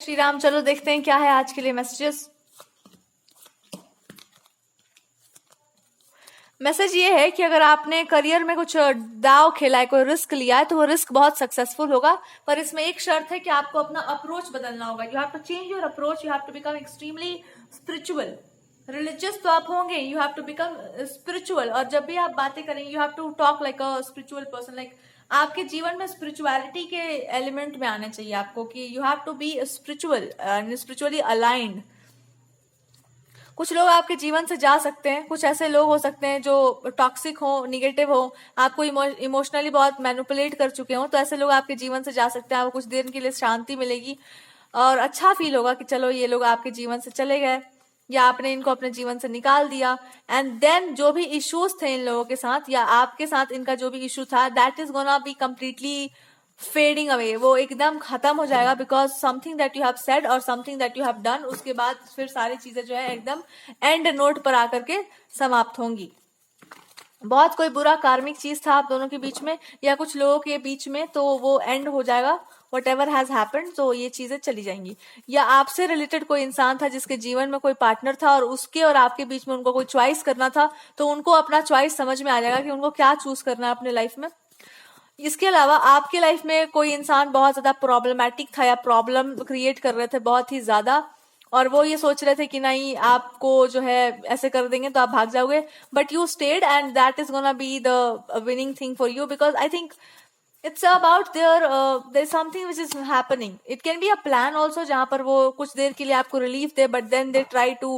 श्री राम। चलो देखते हैं क्या है आज के लिए मैसेजेस। मैसेज ये है कि अगर आपने करियर में कुछ दाव खेला है, कोई रिस्क लिया है, तो वो रिस्क बहुत सक्सेसफुल होगा। पर इसमें एक शर्त है कि आपको अपना अप्रोच बदलना होगा। You have to change your approach, you have to become extremely spiritual. Religious तो आप होंगे, you have to become spiritual. और जब भी आप बातें करेंगे, you have to talk like a spiritual person. Like आपके जीवन में स्पिरिचुअलिटी के एलिमेंट में आने चाहिए आपको, कि you have to be spiritual and spiritually aligned. कुछ लोग आपके जीवन से जा सकते हैं, कुछ ऐसे लोग हो सकते हैं जो टॉक्सिक हो, निगेटिव हो, आपको इमोशनली बहुत मैनिपुलेट कर चुके हो, तो ऐसे लोग आपके जीवन से जा सकते हैं। आपको कुछ देर के लिए शांति मिलेगी और अच्छा फील होगा कि चलो ये लोग आपके जीवन से चले गए या आपने इनको अपने जीवन से निकाल दिया। एंड देन जो भी इश्यूज थे इन लोगों के साथ या आपके साथ इनका जो भी इशू था, that is gonna be completely fading away. वो एकदम खत्म हो जाएगा because something that you have said और something that you have done, उसके बाद फिर सारी चीजें जो है एकदम एंड नोट पर आकर के समाप्त होंगी। बहुत कोई बुरा कार्मिक चीज था आप दोनों के बीच में या कुछ लोगों के बीच में, तो वो एंड हो जाएगा। वट एवर हैज हैपेंड, तो ये चीजें चली जाएंगी। या आपसे रिलेटेड कोई इंसान था जिसके जीवन में कोई पार्टनर था और उसके और आपके बीच में उनको कोई चॉइस करना था, तो उनको अपना चॉइस समझ में आ जाएगा कि उनको क्या चूज करना है अपने लाइफ में। इसके अलावा आपके लाइफ में कोई इंसान बहुत ज्यादा प्रॉब्लमैटिक था या प्रॉब्लम क्रिएट कर रहे थे बहुत ही ज्यादा, और वो ये सोच रहे थे कि नहीं आपको जो है ऐसे कर देंगे तो आप भाग जाओगे, but you stayed and that is gonna be the winning thing for you because I think it's about there's something which is happening. It can be a plan also जहां पर वो कुछ देर के लिए आपको relief they, but then they try to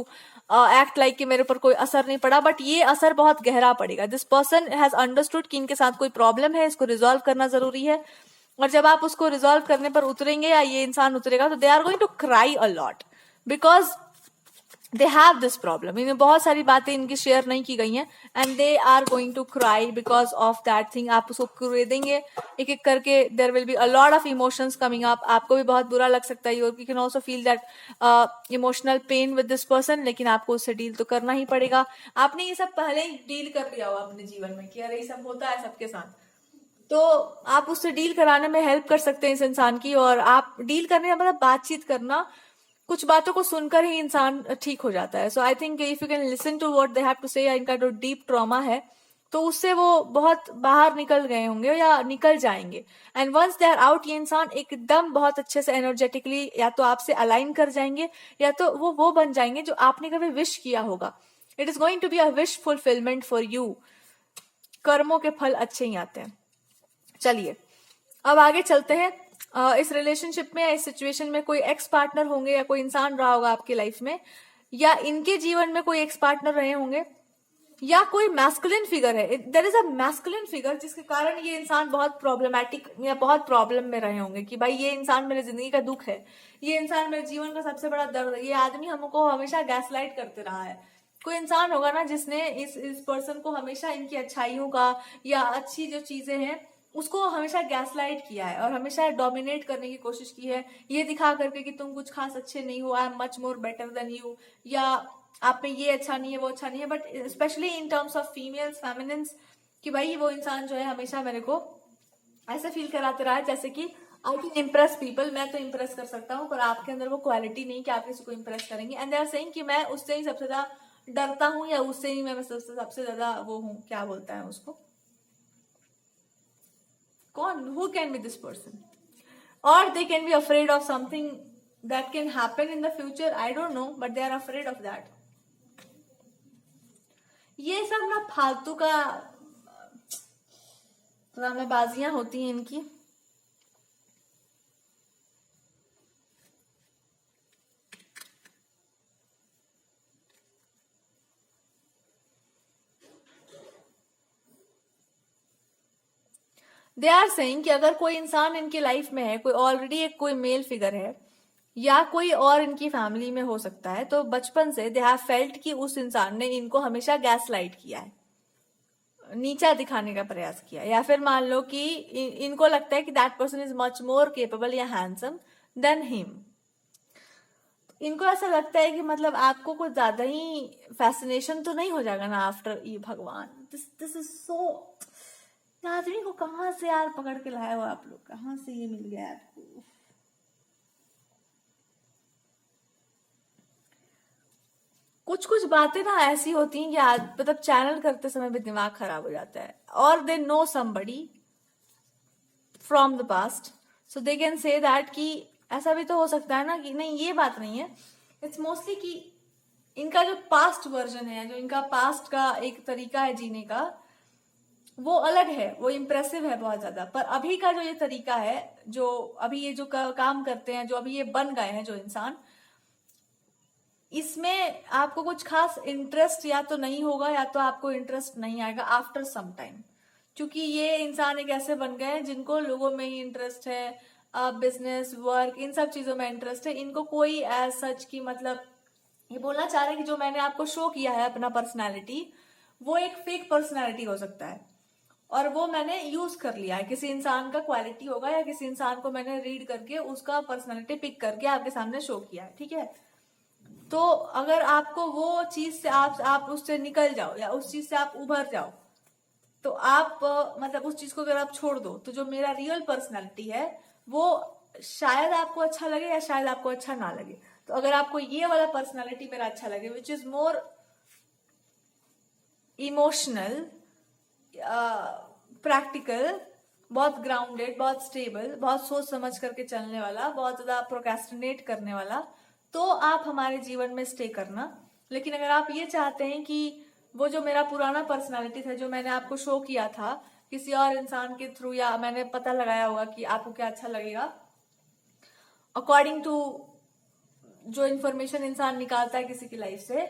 act like कि मेरे ऊपर कोई असर नहीं पड़ा, बट ये असर बहुत गहरा पड़ेगा। दिस पर्सन हैज अंडरस्टूड कि इनके साथ कोई प्रॉब्लम है, इसको रिजॉल्व करना जरूरी है। और जब आप उसको रिजॉल्व करने पर उतरेंगे या ये इंसान उतरेगा, तो they are going to cry a lot because they have this problem. इनमें बहुत सारी बातें इनकी शेयर नहीं की गई हैं and they are going to cry because of that thing. आप उसको खरीदेंगे एक एक करके, there will be a lot of emotions coming up. आपको भी बहुत बुरा लग सकता है, you can also feel that emotional pain with this person, लेकिन आपको उससे डील तो करना ही पड़ेगा। आपने ये सब पहले ही डील कर लिया हो अपने जीवन में कि अरे ये सब होता है सबके साथ, तो आप उससे डील कराने में हेल्प कर सकते हैं इस इंसान की। और आप डील करने का मतलब बातचीत करना, कुछ बातों को सुनकर ही इंसान ठीक हो जाता है। So I think if you can listen to what they have to say, इनका जो डीप ट्रॉमा है, तो उससे वो बहुत बाहर निकल गए होंगे या निकल जाएंगे। And once they are out, ये इंसान एकदम बहुत अच्छे से एनर्जेटिकली या तो आपसे अलाइन कर जाएंगे या तो वो बन जाएंगे जो आपने कभी विश किया होगा। It is going to be a wish fulfilment for you. कर्मों के फल अच्छे ही आते हैं। चलिए अब आगे चलते हैं। इस रिलेशनशिप में या इस सिचुएशन में कोई एक्स पार्टनर होंगे या कोई इंसान रहा होगा आपकी लाइफ में, या इनके जीवन में कोई एक्स पार्टनर रहे होंगे, या कोई मैस्कुलिन फिगर है। There is a masculine figure जिसके कारण ये इंसान बहुत प्रॉब्लमैटिक या बहुत प्रॉब्लम में रहे होंगे कि भाई ये इंसान मेरे जिंदगी का दुख है, ये इंसान मेरे जीवन का सबसे बड़ा दर्द है, ये आदमी हमको हमेशा गैसलाइट करते रहा है। कोई इंसान होगा ना जिसने इस पर्सन को हमेशा इनकी अच्छाइयों का या अच्छी जो चीजें हैं उसको हमेशा गैसलाइट किया है और हमेशा डोमिनेट करने की कोशिश की है, ये दिखा करके कि तुम कुछ खास अच्छे नहीं हो, I am much more better than you, या आप में ये अच्छा नहीं है वो अच्छा नहीं है। But specially in terms of females, feminines, कि भाई वो इंसान जो है हमेशा मेरे को ऐसे फील कराते रहा है जैसे कि आई कैन इम्प्रेस पीपल, मैं तो इम्प्रेस कर सकता हूँ, पर आपके अंदर वो क्वालिटी नहीं कि आप किसी को इम्प्रेस करेंगे। एंड दे आर सेइंग कि मैं उससे ही सबसे ज्यादा डरता हूँ या उससे ही मैं सबसे ज्यादा वो हूँ, क्या बोलता है उसको, कौन, who can be this person, or they can be afraid of something that can happen in the future, I don't know, but they are afraid of that. ये सब ना फालतू का ड्रामेबाजियां होती हैं इनकी। दे आर सेइंग कि अगर कोई इंसान इनकी लाइफ में है, कोई ऑलरेडी एक कोई मेल फिगर है या कोई और इनकी फैमिली में हो सकता है, तो बचपन से दे हैव फेल्ट कि उस इंसान ने इनको हमेशा गैस लाइट किया है, नीचा दिखाने का प्रयास किया, या फिर मान लो कि इनको लगता है कि that person is much more capable या हैंडसम देन हिम। इनको ऐसा लगता है कि मतलब आपको कुछ ज्यादा ही फैसिनेशन तो नहीं हो जाएगा ना आफ्टर ये, भगवान दिस इज सो, आदमी को कहाँ से यार पकड़ के लाए हो आप लोग, कहाँ से ये मिल गया आपको। कुछ कुछ बातें ना ऐसी होती हैं कि मतलब चैनल करते समय भी दिमाग खराब हो जाता है, और they know somebody from the past, so they can say that कि ऐसा भी तो हो सकता है ना कि नहीं, ये बात नहीं है। इट्स मोस्टली कि इनका जो पास्ट वर्जन है, जो इनका पास्ट का एक तरीका है जीने का, वो अलग है, वो इम्प्रेसिव है बहुत ज्यादा। पर अभी का जो ये तरीका है, जो अभी ये जो काम करते हैं, जो अभी ये बन गए हैं जो इंसान, इसमें आपको कुछ खास इंटरेस्ट या तो नहीं होगा, या तो आपको इंटरेस्ट नहीं आएगा आफ्टर सम टाइम, क्योंकि ये इंसान एक ऐसे बन गए हैं जिनको लोगों में ही इंटरेस्ट है, बिजनेस वर्क इन सब चीजों में इंटरेस्ट है। इनको कोई एज सच की मतलब, ये बोलना चाह रहे हैं कि जो मैंने आपको शो किया है अपना पर्सनालिटी, वो एक फेक पर्सनालिटी हो सकता है, और वो मैंने यूज कर लिया है, किसी इंसान का क्वालिटी होगा, या किसी इंसान को मैंने रीड करके उसका पर्सनालिटी पिक करके आपके सामने शो किया है, ठीक है। तो अगर आपको वो चीज से आप उससे निकल जाओ, या उस चीज से आप उभर जाओ, तो आप मतलब उस चीज को अगर आप छोड़ दो, तो जो मेरा रियल पर्सनालिटी है वो शायद आपको अच्छा लगे या शायद आपको अच्छा ना लगे। तो अगर आपको ये वाला पर्सनालिटी मेरा अच्छा लगे, which is more emotional, practical, बहुत ग्राउंडेड, बहुत स्टेबल, बहुत सोच समझ करके चलने वाला, बहुत ज्यादा प्रोक्रेस्टिनेट करने वाला, तो आप हमारे जीवन में स्टे करना। लेकिन अगर आप ये चाहते हैं कि वो जो मेरा पुराना पर्सनालिटी था, जो मैंने आपको शो किया था किसी और इंसान के थ्रू, या मैंने पता लगाया होगा कि आपको क्या अच्छा लगेगा अकॉर्डिंग टू जो इन्फॉर्मेशन इंसान निकालता है किसी की लाइफ से,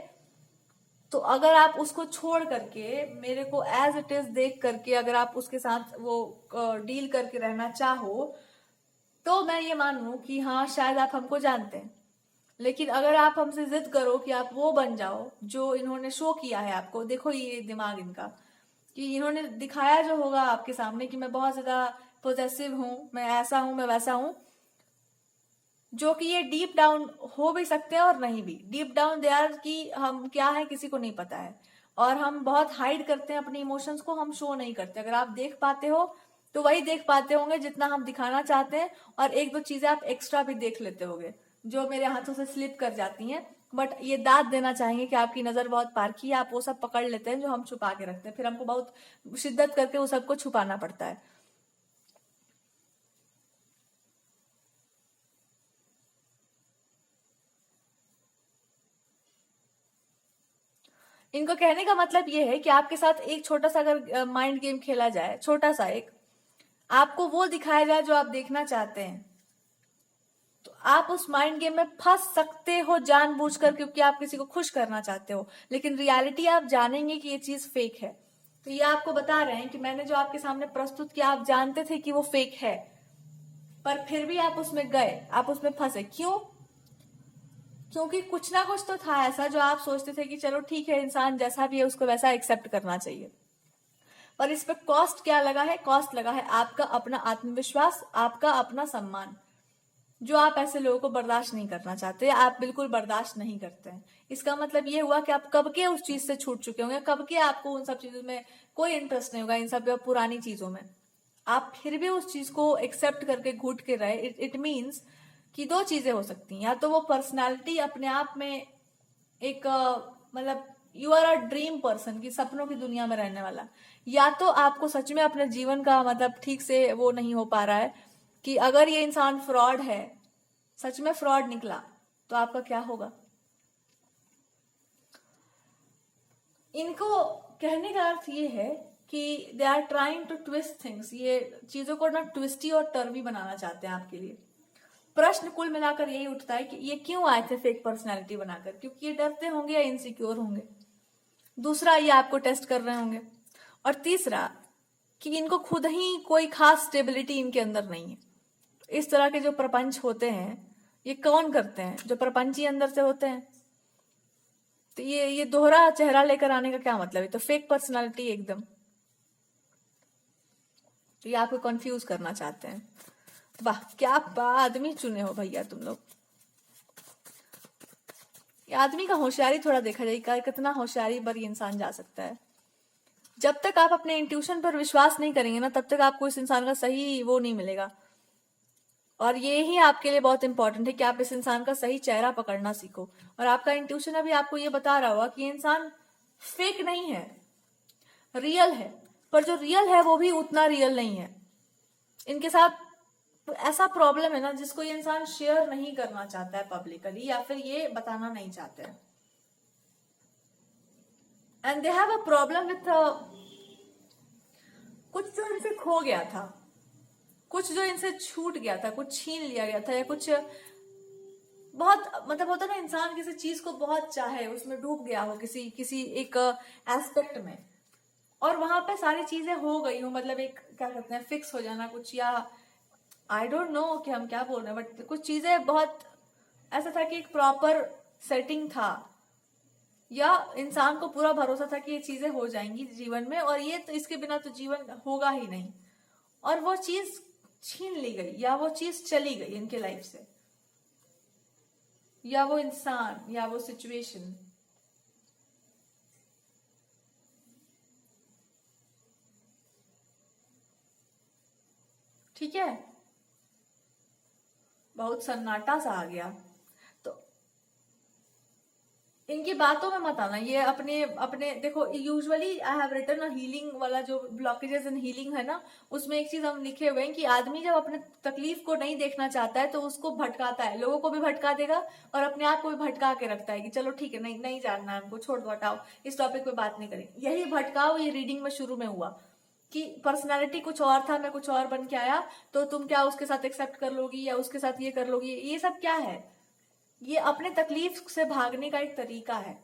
तो अगर आप उसको छोड़ करके मेरे को एज इट इज देख करके अगर आप उसके साथ वो डील करके रहना चाहो, तो मैं ये मान लूं कि हाँ शायद आप हमको जानते हैं। लेकिन अगर आप हमसे जिद करो कि आप वो बन जाओ जो इन्होंने शो किया है आपको, देखो ये दिमाग इनका, कि इन्होंने दिखाया जो होगा आपके सामने कि मैं बहुत ज्यादा पोजेसिव हूं, मैं ऐसा हूं, मैं वैसा हूं, जो कि ये डीप डाउन हो भी सकते हैं और नहीं भी। डीप डाउन दे आर कि हम क्या है किसी को नहीं पता है, और हम बहुत हाइड करते हैं अपने इमोशंस को, हम शो नहीं करते। अगर आप देख पाते हो तो वही देख पाते होंगे जितना हम दिखाना चाहते हैं, और एक दो चीजें आप एक्स्ट्रा भी देख लेते होंगे जो मेरे हाथों से स्लिप कर जाती हैं। बट ये दाद देना चाहेंगे कि आपकी नजर बहुत पारखी है, आप वो सब पकड़ लेते हैं जो हम छुपा के रखते हैं, फिर हमको बहुत शिद्दत करके वो सबको छुपाना पड़ता है। इनको कहने का मतलब ये है कि आपके साथ एक छोटा सा अगर माइंड गेम खेला जाए, छोटा सा एक, आपको वो दिखाया जाए जो आप देखना चाहते हैं, तो आप उस माइंड गेम में फंस सकते हो जानबूझकर, क्योंकि आप किसी को खुश करना चाहते हो। लेकिन रियलिटी आप जानेंगे कि ये चीज फेक है। तो ये आपको बता रहे हैं कि मैंने जो आपके सामने प्रस्तुत किया, आप जानते थे कि वो फेक है, पर फिर भी आप उसमें गए, आप उसमें फंसे। क्यों? क्योंकि कुछ ना कुछ तो था ऐसा जो आप सोचते थे कि चलो ठीक है, इंसान जैसा भी है उसको वैसा एक्सेप्ट करना चाहिए। पर इस पे कॉस्ट क्या लगा है? कॉस्ट लगा है आपका अपना आत्मविश्वास, आपका अपना सम्मान, जो आप ऐसे लोगों को बर्दाश्त नहीं करना चाहते, आप बिल्कुल बर्दाश्त नहीं करते हैं। इसका मतलब ये हुआ कि आप कब के उस चीज से छूट चुके होंगे, कब के आपको उन सब चीजों में कोई इंटरेस्ट नहीं होगा, इन सब पुरानी चीजों में। आप फिर भी उस चीज को एक्सेप्ट करके घुट के रहे। इट मीन्स कि दो चीजें हो सकती हैं, या तो वो पर्सनालिटी अपने आप में एक मतलब you are a dream person, की सपनों की दुनिया में रहने वाला, या तो आपको सच में अपने जीवन का मतलब ठीक से वो नहीं हो पा रहा है कि अगर ये इंसान फ्रॉड है, सच में फ्रॉड निकला, तो आपका क्या होगा। इनको कहने का अर्थ ये है कि they are trying to twist things, ये चीजों को ना ट्विस्टी और टर्वी बनाना चाहते हैं आपके लिए। प्रश्न कुल मिलाकर यही उठता है कि ये क्यों आए थे फेक पर्सनालिटी बनाकर, क्योंकि ये डरते होंगे या इनसिक्योर होंगे। दूसरा, ये आपको टेस्ट कर रहे होंगे। और तीसरा, कि इनको खुद ही कोई खास स्टेबिलिटी इनके अंदर नहीं है। इस तरह के जो प्रपंच होते हैं, ये कौन करते हैं? जो प्रपंची अंदर से होते हैं। तो ये दोहरा चेहरा लेकर आने का क्या मतलब है? तो फेक पर्सनालिटी एकदम। तो ये आपको कंफ्यूज करना चाहते हैं। वाह, क्या आदमी चुने हो भैया तुम लोग। ये आदमी का होशियारी थोड़ा देखा जाएगा, कितना होशियारी पर ये इंसान जा सकता है। जब तक आप अपने इंट्यूशन पर विश्वास नहीं करेंगे ना, तब तक आपको इस इंसान का सही वो नहीं मिलेगा। और ये ही आपके लिए बहुत इंपॉर्टेंट है कि आप इस इंसान का सही चेहरा पकड़ना सीखो। और आपका इंट्यूशन अभी आपको ये बता रहा होगा कि ये इंसान फेक नहीं है, रियल है, पर जो रियल है वो भी उतना रियल नहीं है। इनके साथ ऐसा प्रॉब्लम है ना जिसको ये इंसान शेयर नहीं करना चाहता है पब्लिकली, या फिर ये बताना नहीं चाहते हैं। And they have a problem with कुछ जो इनसे खो गया था, कुछ जो इनसे छूट गया था, कुछ छीन लिया गया था, या कुछ बहुत मतलब होता है ना, इंसान किसी चीज को बहुत चाहे, उसमें डूब गया हो किसी किसी एक एस्पेक्ट में, और वहां पे सारी चीजें हो गई हो, मतलब एक क्या कहते हैं फिक्स हो जाना कुछ, या आई डोंट नो कि हम क्या बोल रहे हैं, बट कुछ चीजें बहुत ऐसा था कि एक प्रॉपर सेटिंग था, या इंसान को पूरा भरोसा था कि ये चीजें हो जाएंगी जीवन में, और ये तो इसके बिना तो जीवन होगा ही नहीं, और वो चीज छीन ली गई, या वो चीज चली गई इनके लाइफ से, या वो इंसान, या वो सिचुएशन। ठीक है, बहुत सन्नाटा सा आ गया। तो इनकी बातों में मत आना, ये अपने अपने देखो, usually I have written a healing वाला जो ब्लॉकेजेस इन हीलिंग है ना, उसमें एक चीज हम लिखे हुए हैं कि आदमी जब अपने तकलीफ को नहीं देखना चाहता है तो उसको भटकाता है, लोगों को भी भटका देगा और अपने आप को भी भटका के रखता है कि चलो ठीक है, नहीं नहीं जानना है हमको, छोड़ दो, हटाओ, इस टॉपिक पे बात नहीं करेंगे। यही भटकाव ये रीडिंग में शुरू में हुआ कि पर्सनालिटी कुछ और था, मैं कुछ और बन के आया, तो तुम क्या उसके साथ एक्सेप्ट कर लोगी, या उसके साथ ये कर लोगी, ये सब क्या है? ये अपने तकलीफ से भागने का एक तरीका है,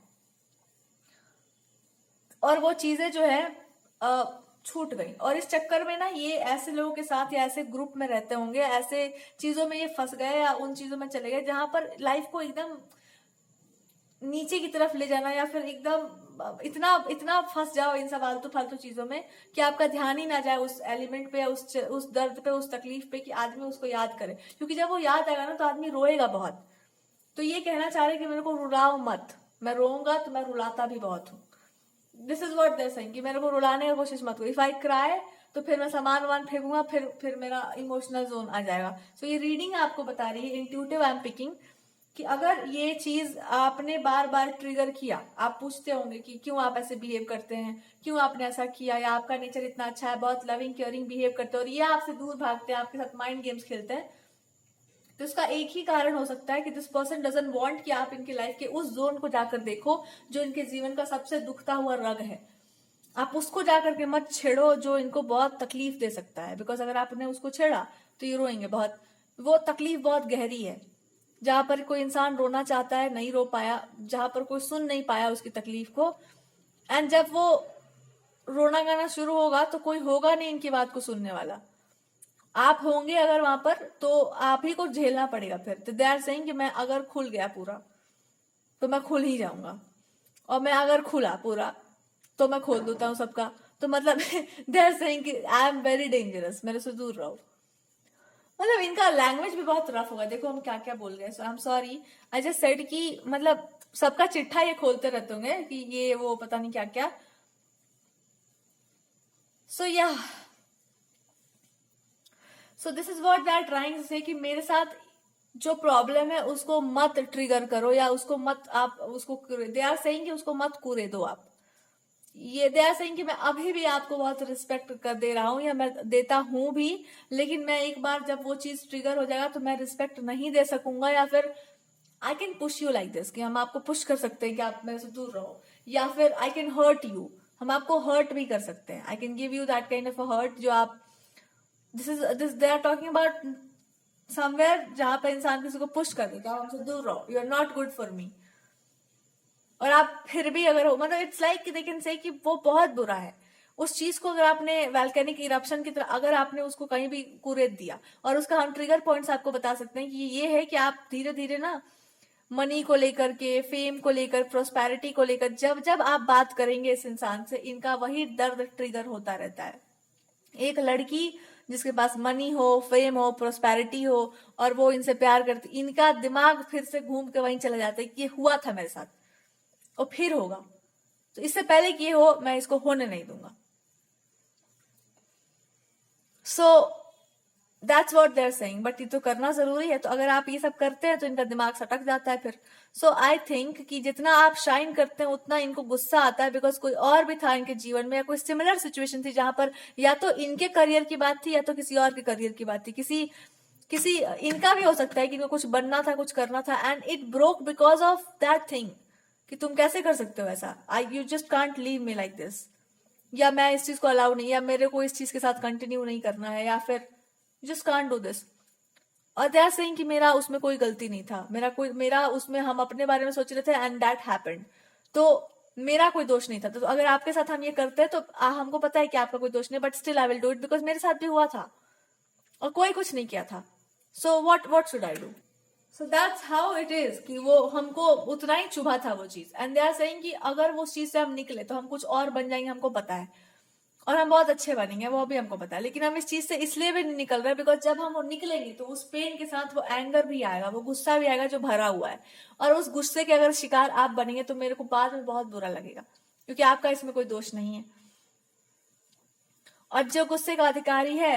और वो चीजें जो है छूट गई, और इस चक्कर में ना ये ऐसे लोगों के साथ या ऐसे ग्रुप में रहते होंगे, ऐसे चीजों में ये फंस गए, या उन चीजों में चले गए जहां पर लाइफ को एकदम नीचे की तरफ ले जाना, या फिर एकदम इतना इतना फंस जाओ इन सब फालतू फालतू चीजों में कि आपका ध्यान ही ना जाए उस एलिमेंट पे, उस दर्द पे, उस तकलीफ पे, कि आदमी उसको याद करे, क्योंकि जब वो याद आएगा ना तो आदमी रोएगा बहुत। तो ये कहना चाह रहे कि मेरे को रुलाओ मत, मैं रोऊंगा तो मैं रुलाता भी बहुत हूँ। This is what they're saying कि मेरे को रुलाने की कोशिश मत करो। इफ आई क्राई तो फिर मैं सामान वामान फेंकूंगा, फिर मेरा इमोशनल जोन आ जाएगा। सो ये रीडिंग आपको बता रही है, इंट्यूटिव आई एम पिकिंग, कि अगर ये चीज आपने बार बार ट्रिगर किया, आप पूछते होंगे कि क्यों आप ऐसे बिहेव करते हैं, क्यों आपने ऐसा किया, या आपका नेचर इतना अच्छा है, बहुत लविंग केयरिंग बिहेव करते हैं, और ये आपसे दूर भागते हैं, आपके साथ माइंड गेम्स खेलते हैं, तो इसका एक ही कारण हो सकता है कि दिस पर्सन डजंट वांट कि आप इनके लाइफ के उस जोन को जाकर देखो जो इनके जीवन का सबसे दुखता हुआ रग है। आप उसको जाकर के मत छेड़ो जो इनको बहुत तकलीफ दे सकता है, बिकॉज अगर आपने उसको छेड़ा तो ये रोएंगे बहुत। वो तकलीफ बहुत गहरी है, जहां पर कोई इंसान रोना चाहता है, नहीं रो पाया, जहां पर कोई सुन नहीं पाया उसकी तकलीफ को, एंड जब वो रोना गाना शुरू होगा तो कोई होगा नहीं इनकी बात को सुनने वाला। आप होंगे अगर वहां पर तो आप ही को झेलना पड़ेगा फिर। तो दे आर सेइंग कि मैं अगर खुल गया पूरा तो मैं खुल ही जाऊंगा, और मैं अगर खुला पूरा तो मैं खोल देता हूँ सबका। तो मतलब दे आर सेइंग कि आई एम वेरी डेंजरस, मेरे से दूर रहो। मतलब इनका लैंग्वेज भी बहुत रफ होगा, देखो हम क्या क्या बोल गए। So I am sorry, I just said कि मतलब सबका चिट्ठा ये खोलते रहते होंगे कि ये वो पता नहीं क्या क्या। सो या so this is what they are trying to, say मेरे साथ जो प्रॉब्लम है उसको मत ट्रिगर करो, या उसको मत आप उसको, दे आर सेइंग कि उसको मत कूरे दो आप। ये दे आर सेइंग कि मैं अभी भी आपको बहुत रिस्पेक्ट कर दे रहा हूं, या मैं देता हूं भी, लेकिन मैं एक बार जब वो चीज ट्रिगर हो जाएगा तो मैं रिस्पेक्ट नहीं दे सकूंगा, या फिर I can push you like this, कि हम आपको पुश कर सकते हैं कि आप मेरे से दूर रहो, या फिर आई कैन हर्ट यू, हम आपको हर्ट भी कर सकते हैं। I can give you that kind of a hurt जो आप, this they are talking about somewhere जहां पे इंसान किसी को पुश कर देता है, हमसे दूर रहो, you are not good for me, और आप फिर भी अगर हो, मतलब it's like they can say कि वो बहुत बुरा है। उस चीज को अगर आपने वैल्केनिक इरप्शन की तरह अगर आपने उसको कहीं भी कुरेद दिया, और उसका हम ट्रिगर पॉइंट्स आपको बता सकते हैं कि ये है कि आप धीरे धीरे ना मनी को लेकर के, फेम को लेकर, प्रोस्पेरिटी को लेकर, जब जब आप बात करेंगे इस इंसान से, इनका वही दर्द ट्रिगर होता रहता है। एक लड़की जिसके पास मनी हो, फेम हो, प्रोस्पेरिटी हो, और वो इनसे प्यार करती, इनका दिमाग फिर से घूम के वहीं चला जाता है कि ये हुआ था मेरे साथ और फिर होगा, तो इससे पहले कि ये हो मैं इसको होने नहीं दूंगा। So that's what they are saying, but ये तो करना जरूरी है। तो अगर आप ये सब करते हैं तो इनका दिमाग सटक जाता है फिर। सो आई थिंक कि जितना आप शाइन करते हैं उतना इनको गुस्सा आता है, बिकॉज कोई और भी था इनके जीवन में, या कोई सिमिलर सिचुएशन थी जहां पर या तो इनके करियर की बात थी या तो किसी और के करियर की बात थी, किसी किसी इनका भी हो सकता है कि इनको कुछ बनना था, कुछ करना था, and it broke because of that thing. कि तुम कैसे कर सकते हो ऐसा, I you just can't leave me like this, या मैं इस चीज को अलाउ नहीं, या मेरे को इस चीज के साथ कंटिन्यू नहीं करना है, या फिर जस्ट कांट डू दिस। और दे आर सेइंग कि मेरा उसमें कोई गलती नहीं था, मेरा उसमें हम अपने बारे में सोच रहे थे एंड दैट हैपेंड, तो मेरा कोई दोष नहीं था। तो अगर आपके साथ हम ये करते हैं तो हमको पता है कि आपका कोई दोष नहीं, but still I will do it because मेरे साथ भी हुआ था और कोई कुछ नहीं किया था। So what should I do? So that's how it is कि वो हमको उतना ही चुभा था वो चीज, एंड दे आर सेइंग कि अगर वो चीज से हम निकले तो हम कुछ और बन जाएंगे, हमको पता है, और हम बहुत अच्छे बनेंगे, वो भी हमको पता है। लेकिन हम इस चीज से इसलिए भी नहीं निकल रहे बिकॉज जब हम वो निकलेंगे तो उस पेन के साथ वो एंगर भी आएगा, वो गुस्सा भी आएगा जो भरा हुआ है, और उस गुस्से के अगर शिकार आप बनेंगे तो मेरे को बाद में बहुत बुरा लगेगा, क्योंकि आपका इसमें कोई दोष नहीं है। और जो गुस्से का अधिकारी है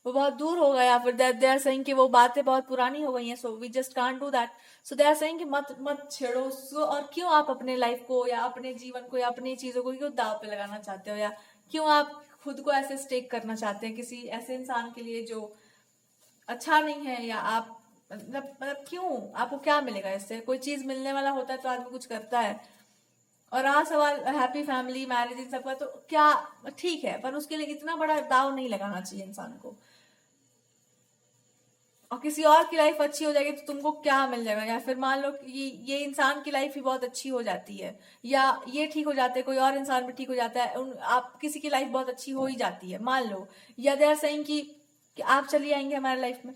वो बहुत दूर हो गया, फिर दे आर सेइंग कि वो बातें बहुत पुरानी हो गई हैं, so we just can't do that. So they are saying कि मत मत छेड़ो उसको, और क्यों आप अपने लाइफ को या अपने जीवन को या अपनी चीजों को क्यों दाव पे लगाना चाहते हो, या क्यों आप खुद को ऐसे स्टेक करना चाहते हैं किसी ऐसे इंसान के लिए जो अच्छा नहीं है, या आप मतलब क्यों, आपको क्या मिलेगा इससे? कोई चीज मिलने वाला होता है तो आदमी कुछ करता है। और रहा सवाल हैप्पी फैमिली मैरिज इन सबका, तो क्या ठीक है, पर उसके लिए इतना बड़ा दाव नहीं लगाना चाहिए इंसान को। और किसी और की लाइफ अच्छी हो जाएगी तो तुमको क्या मिल जाएगा? या फिर मान लो कि ये इंसान की लाइफ ही बहुत अच्छी हो जाती है, या ये ठीक हो जाते हैं, कोई और इंसान भी ठीक हो जाता है, आप किसी की लाइफ बहुत अच्छी हो ही जाती है मान लो, या दे आर सेइंग कि आप चली आएंगे हमारे लाइफ में,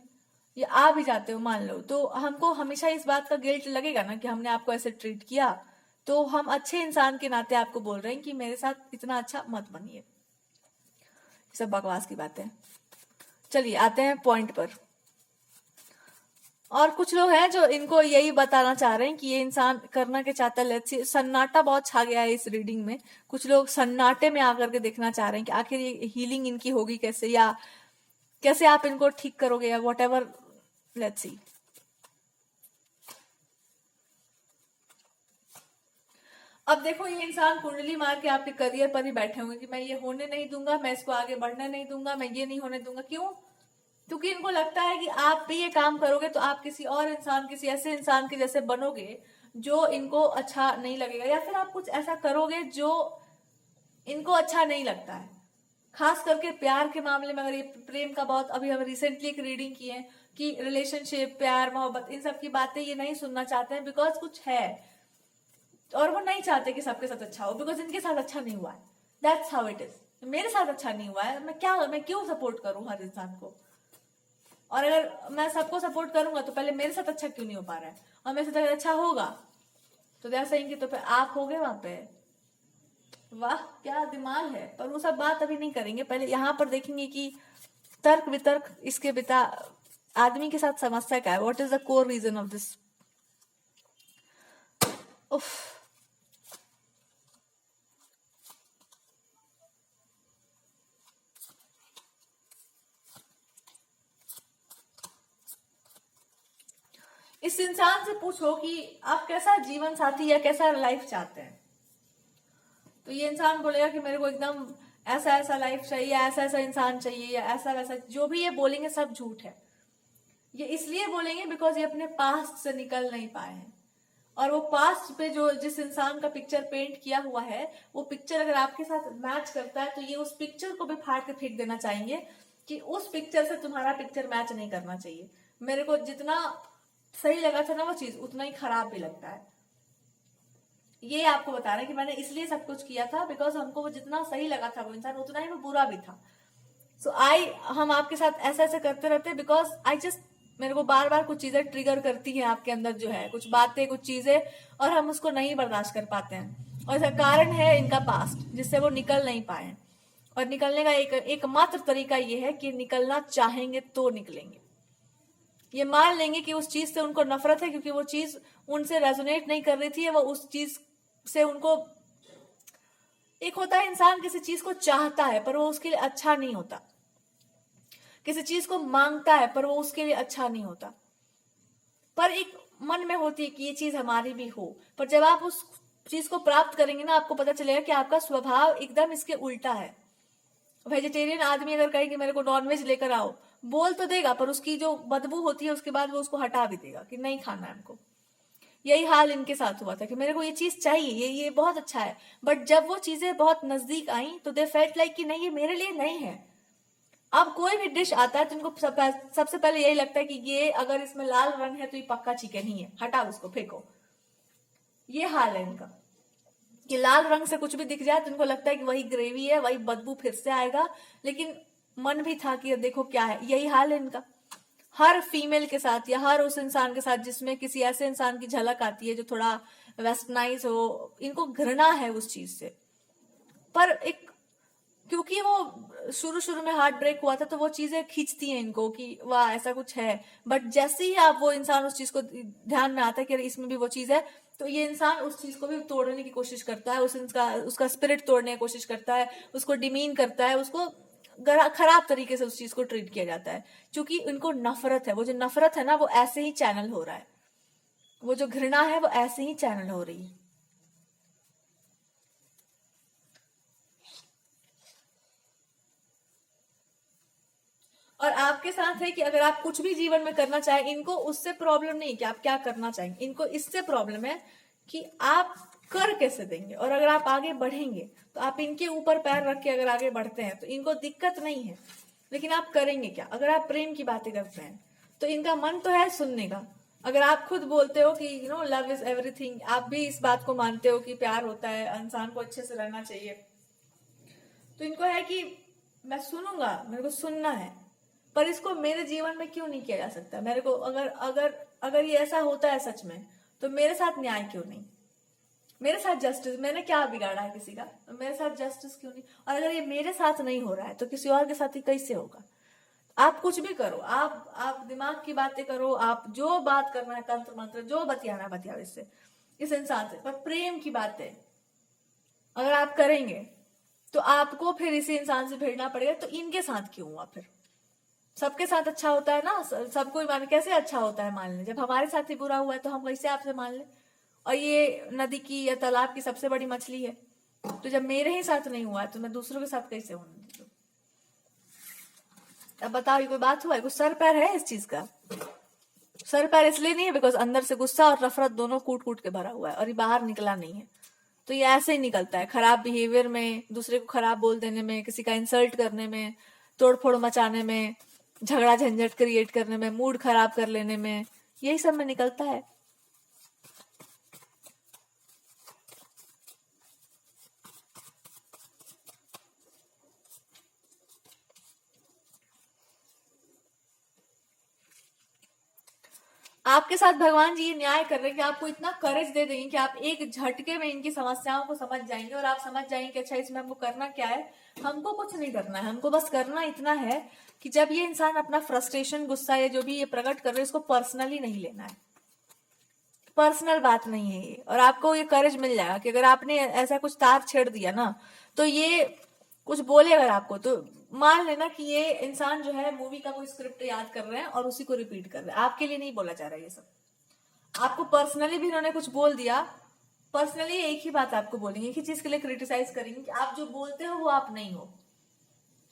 या आ भी जाते हो मान लो, तो हमको हमेशा इस बात का गिल्ट लगेगा ना कि हमने आपको ऐसे ट्रीट किया। तो हम अच्छे इंसान के नाते आपको बोल रहे हैं कि मेरे साथ इतना अच्छा मत बनिए। सब बकवास की बातें। चलिए आते हैं पॉइंट पर। और कुछ लोग हैं जो इनको यही बताना चाह रहे हैं कि ये इंसान करना क्या चाहता है। लेट्स सी, सन्नाटा बहुत छा गया है इस रीडिंग में। कुछ लोग सन्नाटे में आकर के देखना चाह रहे हैं कि आखिर ये हीलिंग इनकी होगी कैसे, या कैसे आप इनको ठीक करोगे, या वॉट एवर। Let's see. अब देखो, ये इंसान कुंडली मार के आपके करियर पर ही बैठे होंगे कि मैं ये होने नहीं दूंगा, मैं इसको आगे बढ़ने नहीं दूंगा, मैं ये नहीं होने दूंगा। क्यों? क्योंकि इनको लगता है कि आप भी ये काम करोगे तो आप किसी और इंसान, किसी ऐसे इंसान के जैसे बनोगे जो इनको अच्छा नहीं लगेगा, या फिर आप कुछ ऐसा करोगे जो इनको अच्छा नहीं लगता है। खास करके प्यार के मामले में, अगर ये प्रेम का बहुत, अभी हम रिसेंटली एक रीडिंग की है कि रिलेशनशिप, प्यार, मोहब्बत, इन सब की बातें ये नहीं सुनना चाहते हैं बिकॉज कुछ है, और वो नहीं चाहते कि सबके साथ अच्छा हो बिकॉज इनके साथ अच्छा नहीं हुआ है। That's how it is. मेरे साथ अच्छा नहीं हुआ है, मैं क्यों सपोर्ट करूं हर इंसान को? और अगर मैं सबको सपोर्ट करूंगा तो पहले मेरे साथ अच्छा क्यों नहीं हो पा रहा है, और मेरे साथ अगर अच्छा होगा तो दे आर सेइंग कि तो फिर आप होगे वहां पे। वाह क्या दिमाग है। पर वो सब बात अभी नहीं करेंगे, पहले यहाँ पर देखेंगे कि तर्क वितर्क इसके बिता आदमी के साथ समस्या क्या है, what is the core reason of this. उफ। इस इंसान से पूछो कि आप कैसा जीवन साथी या कैसा लाइफ चाहते हैं, तो ये इंसान बोलेगा कि मेरे को एकदम ऐसा ऐसा लाइफ चाहिए, या ऐसा ऐसा इंसान चाहिए, या ऐसा वैसा। जो भी ये बोलेंगे सब झूठ है। ये इसलिए बोलेंगे बिकॉज ये अपने पास्ट से निकल नहीं पाए हैं, और वो पास्ट पे जो जिस इंसान का पिक्चर पेंट किया हुआ है, वो पिक्चर अगर आपके साथ मैच करता है तो ये उस पिक्चर को भी फाड़ के फेंक देना चाहेंगे कि उस पिक्चर से तुम्हारा पिक्चर मैच नहीं करना चाहिए। मेरे को जितना सही लगा था ना वो चीज, उतना ही खराब भी लगता है। ये आपको बता रहे हैं कि मैंने इसलिए सब कुछ किया था बिकॉज हमको वो जितना सही लगा था वो इंसान, उतना ही वो बुरा भी था। सो हम आपके साथ ऐसा ऐसा करते रहते हैं बिकॉज मेरे को बार बार कुछ चीजें ट्रिगर करती हैं आपके अंदर, जो है कुछ बातें, कुछ चीजें, और हम उसको नहीं बर्दाश्त कर पाते हैं। और इसका कारण है इनका पास्ट, जिससे वो निकल नहीं पाए। और निकलने का एकमात्र तरीका ये है कि निकलना चाहेंगे तो निकलेंगे। ये मान लेंगे कि उस चीज से उनको नफरत है क्योंकि वो चीज उनसे रेजोनेट नहीं कर रही थी, वो उस चीज से उनको, एक होता है इंसान किसी चीज को चाहता है पर वो उसके लिए अच्छा नहीं होता। किसी चीज को मांगता है पर वो उसके लिए अच्छा नहीं होता, पर एक मन में होती है कि ये चीज हमारी भी हो। पर जब आप उस चीज को प्राप्त करेंगे ना, आपको पता चलेगा कि आपका स्वभाव एकदम इसके उल्टा है। वेजिटेरियन आदमी अगर कहे कि मेरे को नॉनवेज लेकर आओ, बोल तो देगा पर उसकी जो बदबू होती है उसके बाद वो उसको हटा भी देगा कि नहीं खाना है हमको। यही हाल इनके साथ हुआ था कि मेरे को ये चीज चाहिए, ये बहुत अच्छा है, बट जब वो चीजें बहुत नजदीक आई तो दे फेल्ट लाइक कि नहीं ये मेरे लिए नहीं है। अब कोई भी डिश आता है तो इनको सबसे पहले यही लगता है कि ये अगर इसमें लाल रंग है तो ये पक्का चिकन ही है, हटाओ उसको फेंको। ये हाल है इनका कि लाल रंग से कुछ भी दिख जाए तो इनको लगता है कि वही ग्रेवी है, वही बदबू फिर से आएगा, लेकिन मन भी था कि देखो क्या है। यही हाल है इनका हर फीमेल के साथ या हर उस इंसान के साथ जिसमें किसी ऐसे इंसान की झलक आती है जो थोड़ा वेस्टर्नाइज हो, इनको घृणा है उस चीज से। पर एक क्योंकि वो शुरू शुरू में हार्ट ब्रेक हुआ था तो वो चीजें खींचती हैं इनको कि वाह ऐसा कुछ है, बट जैसे ही आप वो इंसान उस चीज को ध्यान में आता है कि इसमें भी वो चीज है, तो ये इंसान उस चीज को भी तोड़ने की कोशिश करता है, उसका स्पिरिट तोड़ने की कोशिश करता है, उसको डिमीन करता है, उसको खराब तरीके से उस चीज को ट्रीट किया जाता है। क्योंकि उनको नफरत है, वो जो नफरत है ना वो ऐसे ही चैनल हो रहा है, वो जो घृणा है वो ऐसे ही चैनल हो रही है। और आपके साथ है कि अगर आप कुछ भी जीवन में करना चाहें, इनको उससे प्रॉब्लम नहीं कि आप क्या करना चाहेंगे, इनको इससे प्रॉब्लम है कि आप कर कैसे देंगे। और अगर आप आगे बढ़ेंगे तो आप इनके ऊपर पैर रख के अगर आगे बढ़ते हैं तो इनको दिक्कत नहीं है, लेकिन आप करेंगे क्या। अगर आप प्रेम की बातें करते हैं तो इनका मन तो है सुनने का। अगर आप खुद बोलते हो कि you know love is everything, आप भी इस बात को मानते हो कि प्यार होता है, इंसान को अच्छे से रहना चाहिए, तो इनको है कि मैं सुनूंगा, मेरे को सुनना है, पर इसको मेरे जीवन में क्यों नहीं किया जा सकता। मेरे को अगर अगर अगर ये ऐसा होता है सच में तो मेरे साथ न्याय क्यों नहीं, मेरे साथ जस्टिस, मैंने क्या बिगाड़ा है किसी का, तो मेरे साथ जस्टिस क्यों नहीं। और अगर ये मेरे साथ नहीं हो रहा है तो किसी और के साथ ही कैसे होगा। आप कुछ भी करो, आप दिमाग की बातें करो, आप जो बात करना है तंत्र मंत्र जो बतियाना बतियाओ इससे, इस इंसान से, पर प्रेम की बातें अगर आप करेंगे तो आपको फिर इसी इंसान से भिड़ना पड़ेगा। तो इनके साथ क्यों हुआ फिर, सबके साथ अच्छा होता है ना, सबको ही मान, कैसे अच्छा होता है मान ले, जब हमारे साथ ही बुरा हुआ है तो हम कैसे आपसे मान ले। और ये नदी की या तालाब की सबसे बड़ी मछली है, तो जब मेरे ही साथ नहीं हुआ है तो मैं दूसरों के साथ कैसे होने दूं। अब बताओ ये कोई बात हुआ है, कुछ सर पैर है इस चीज का। सर पैर इसलिए नहीं है बिकॉज अंदर से गुस्सा और नफरत दोनों कूट कूट के भरा हुआ है और ये बाहर निकला नहीं है। तो ये ऐसे ही निकलता है, खराब बिहेवियर में, दूसरे को खराब बोल देने में, किसी का इंसल्ट करने में, तोड़फोड़ मचाने में, झगड़ा झंझट क्रिएट करने में, मूड खराब कर लेने में, यही सब में निकलता है। आपके साथ भगवान जी ये न्याय कर रहे हैं कि आपको इतना करेज दे देंगे कि आप एक झटके में इनकी समस्याओं को समझ जाएंगे और आप समझ जाएंगे कि अच्छा इसमें हमको करना क्या है। हमको कुछ नहीं करना है, हमको बस करना इतना है कि जब ये इंसान अपना फ्रस्ट्रेशन, गुस्सा या जो भी ये प्रकट कर रहे हैं इसको पर्सनली नहीं लेना है, पर्सनल बात नहीं है ये। और आपको ये करेज मिल जाएगा कि अगर आपने ऐसा कुछ तार छेड़ दिया ना तो ये कुछ बोले अगर आपको, तो मान लेना कि ये इंसान जो है मूवी का कोई स्क्रिप्ट याद कर रहे हैं और उसी को रिपीट कर रहे हैं, आपके लिए नहीं बोला जा रहा है ये सब। आपको पर्सनली भी इन्होंने कुछ बोल दिया, पर्सनली एक ही बात आपको बोलेंगे, एक ही चीज के लिए क्रिटिसाइज करेंगे कि आप जो बोलते हो वो आप नहीं हो,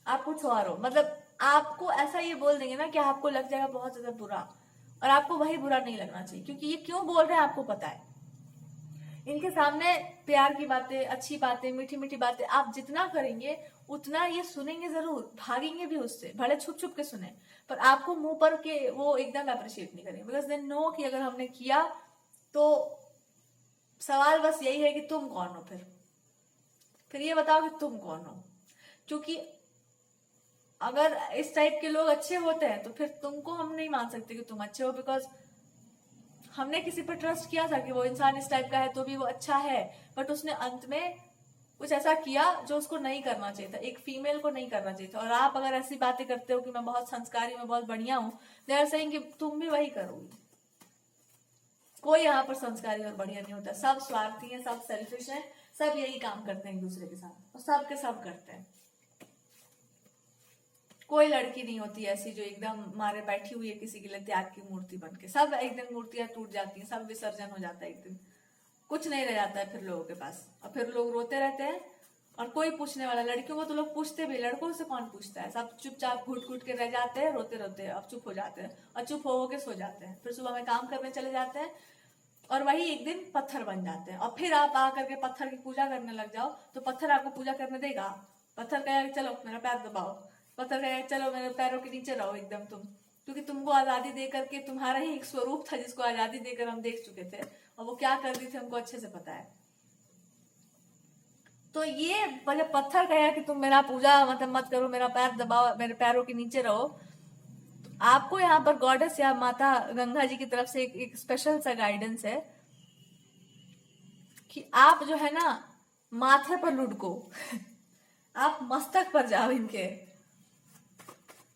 आप कुछ और हो। मतलब आपको ऐसा ये बोल देंगे ना कि आपको लग जाएगा बहुत ज्यादा बुरा, और आपको वही बुरा नहीं लगना चाहिए क्योंकि ये क्यों बोल रहे हैं आपको पता है। इनके सामने प्यार की बातें, अच्छी बातें, मीठी मीठी बातें आप जितना करेंगे उतना ये सुनेंगे जरूर, भागेंगे भी उससे, भले छुप छुप के सुने, पर आपको मुंह पर के वो एकदम अप्रिशिएट नहीं करेंगे बिकॉज दे नो कि अगर हमने किया तो सवाल बस यही है कि तुम कौन हो। फिर ये बताओ कि तुम कौन हो। क्योंकि अगर इस टाइप के लोग अच्छे होते हैं तो फिर तुमको हम नहीं मान सकते कि तुम अच्छे हो, बिकॉज हमने किसी पर ट्रस्ट किया था कि वो इंसान इस टाइप का है तो भी वो अच्छा है, बट उसने अंत में कुछ ऐसा किया जो उसको नहीं करना चाहिए था, एक फीमेल को नहीं करना चाहिए था। और आप अगर ऐसी बातें करते हो कि मैं बहुत संस्कारी, मैं बहुत बढ़िया हूं, दे आर सेइंग कि तुम भी वही करोगी। कोई यहाँ पर संस्कारी और बढ़िया नहीं होता, सब स्वार्थी हैं, सब सेल्फिश हैं, सब यही काम करते हैं एक दूसरे के साथ, और सब के सब करते हैं। कोई लड़की नहीं होती ऐसी जो एकदम मारे बैठी हुई है किसी के लिए त्याग की मूर्ति बन के। सब एक दिन मूर्तियां टूट जाती हैं, सब विसर्जन हो जाता है एक दिन, कुछ नहीं रह जाता है फिर लोगों के पास, और फिर लोग रोते रहते हैं और कोई पूछने वाला। लड़कियों को तो लोग पूछते भी, लड़कों से कौन पूछता है? सब चुपचाप घुट घुट के रह जाते हैं, रोते रोते अब चुप हो जाते हैं, और चुप हो के सो जाते हैं। फिर सुबह में काम करने चले जाते हैं और वही एक दिन पत्थर बन जाते हैं। और फिर आप आकर के पत्थर की पूजा करने लग जाओ तो पत्थर आपको पूजा करने देगा? पत्थर कहेगा चलो मेरा पैर दबाओ, पत्थर कहेगा चलो मेरे पैरों के नीचे रहो एकदम तुम, क्योंकि तुमको आजादी दे करके, तुम्हारा ही एक स्वरूप था जिसको आजादी देकर हम देख चुके थे, और वो क्या कर रही थी हमको अच्छे से पता है। तो ये जब पत्थर कहेगा कि तुम मेरा पूजा मतलब मत करो, मेरा पैर दबाओ, मेरे पैरों के नीचे रहो, तो आपको यहाँ पर गॉडेस या माता गंगा जी की तरफ से एक स्पेशल सा गाइडेंस है कि आप जो है ना माथे पर लुढ़को आप मस्तक पर जाओ इनके,